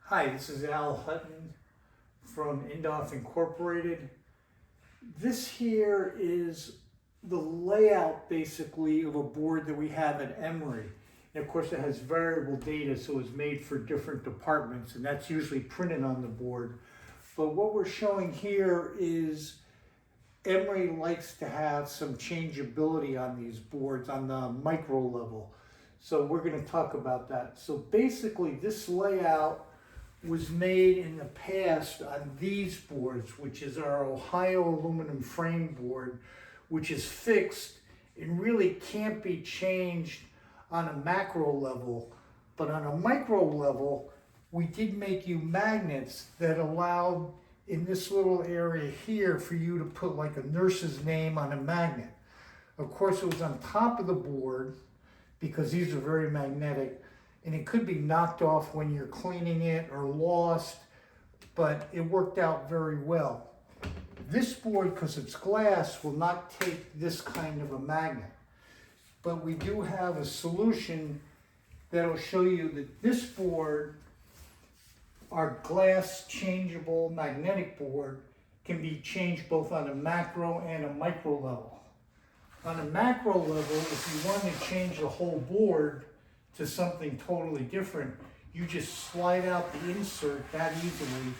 Hi, this is Al Hutton from Indoff Incorporated. This here is the layout basically of a board that we have at Emory. And of course it has variable data, so it's made for different departments, and that's usually printed on the board. But what we're showing here is Emory likes to have some changeability on these boards on the micro level. So we're going to talk about that. So basically this layout was made in the past on these boards, which is our Ohio aluminum frame board, which is fixed and really can't be changed on a macro level. But on a micro level, we did make you magnets that allowed in this little area here for you to put like a nurse's name on a magnet. Of course, it was on top of the board because these are very magnetic, and it could be knocked off when you're cleaning it or lost, but it worked out very well. This board, because it's glass, will not take this kind of a magnet. But we do have a solution that'll show you that this board, our glass changeable magnetic board, can be changed both on a macro and a micro level. On a macro level, if you want to change the whole board to something totally different, you just slide out the insert that easily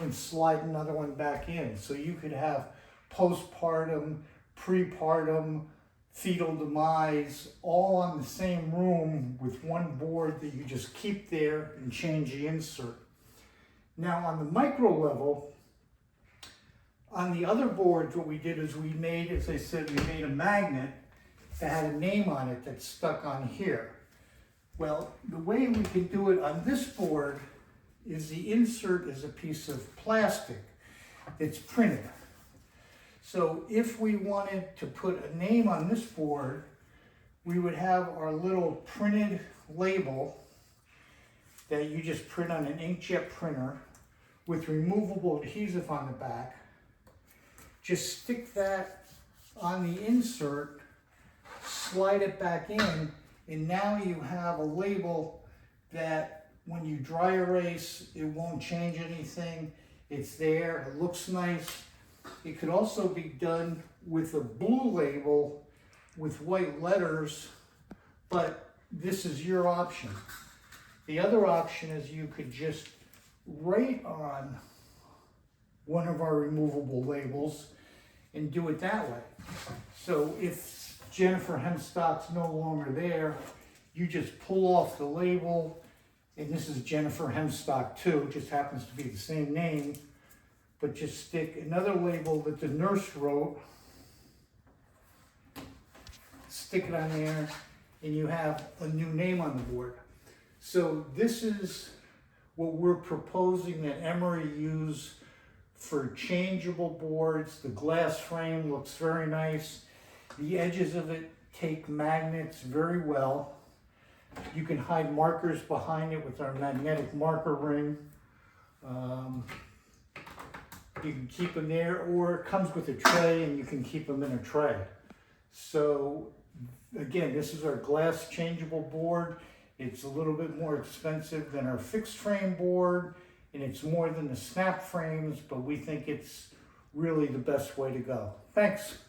and slide another one back in. So you could have postpartum, prepartum, fetal demise, all on the same room with one board that you just keep there and change the insert. Now on the micro level, on the other boards, what we did is we made, as I said, we made a magnet that had a name on it that's stuck on here. Well, the way we can do it on this board is the insert is a piece of plastic that's printed. So if we wanted to put a name on this board, we would have our little printed label that you just print on an inkjet printer with removable adhesive on the back. Just stick that on the insert, slide it back in, and now you have a label that when you dry erase, it won't change anything. It's there, it looks nice. It could also be done with a blue label with white letters, but this is your option. The other option is you could just write on one of our removable labels and do it that way. So if Jennifer Hemstock's no longer there, you just pull off the label, and this is Jennifer Hemstock too, it just happens to be the same name, but just stick another label that the nurse wrote, stick it on there, and you have a new name on the board. So this is what we're proposing that Emory use for changeable boards. The glass frame looks very nice. The edges of it take magnets very well. You can hide markers behind it with our magnetic marker ring. You can keep them there, or it comes with a tray and you can keep them in a tray. So again, this is our glass changeable board. It's a little bit more expensive than our fixed frame board, and it's more than the snap frames, but we think it's really the best way to go. Thanks.